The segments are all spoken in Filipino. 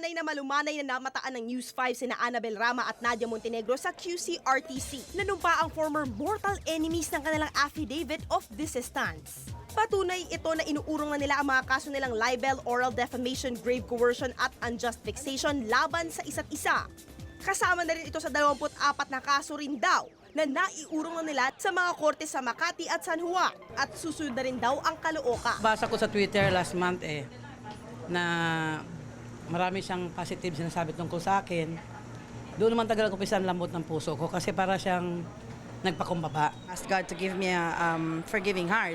Sanay na malumanay na namataan ng News 5 sina Annabel Rama at Nadia Montenegro sa QCRTC. Nanumpa ang former mortal enemies ng kanilang affidavit of desistance. Patunay ito na inuurong na nila ang mga kaso nilang libel, oral defamation, grave coercion at unjust vexation laban sa isa't isa. Kasama na rin ito sa 24 na kaso rin daw na naiurong na nila sa mga korte sa Makati at San Juan at susunod na rin daw ang Caloocan. Basa ko sa Twitter last month na marami siyang positive sinasabi tungkol sa akin. Doon naman tagal ko pisang lambot ng puso ko kasi para siyang nagpakumbaba. Ask God to give me a forgiving heart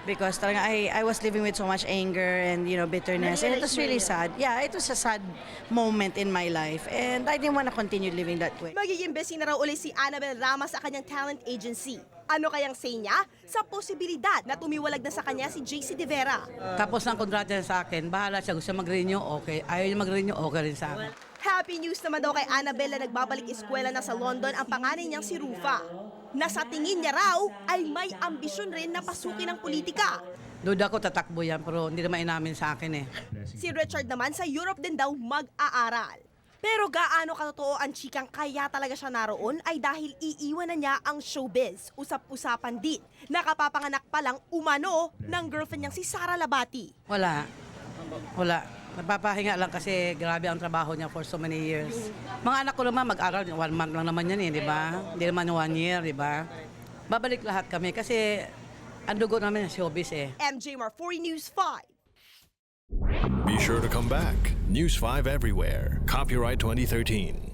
because talaga I was living with so much anger and bitterness and it was really sad. Yeah, it was a sad moment in my life and I didn't want to continue living that way. Magiging busy na raw uli si Annabel Rama sa kanyang talent agency. Ano kayang say niya sa posibilidad na tumiwalag na sa kanya si JC De Vera? Tapos ng kontrata niya sa akin, bahala siya. Gusto mag-renew, okay. Ayaw niya mag-renew, okay rin sa akin. Happy news naman daw kay Annabel na nagbabalik eskwela na sa London ang panganay niyang si Rufa. Na sa tingin niya raw ay may ambisyon rin na pasukin ang politika. Duda ko tatakbo yan, pero hindi naman inamin sa akin Si Richard naman sa Europe din daw mag-aaral. Pero gaano katotoo ang chikang kaya talaga siya naroon ay dahil iiwan na niya ang showbiz. Usap-usapan din. Nakapapanganak pa lang umano ng girlfriend niyang si Sara Labati. Wala. Napapahinga lang kasi grabe ang trabaho niya for so many years. Mga anak ko naman mag-aral, 1 month lang naman yan di ba? Hindi naman 1 year, di ba? Babalik lahat kami kasi ang dugo namin sa showbiz MJ Marfori, News 5. Be sure to come back. News 5 everywhere. Copyright 2013.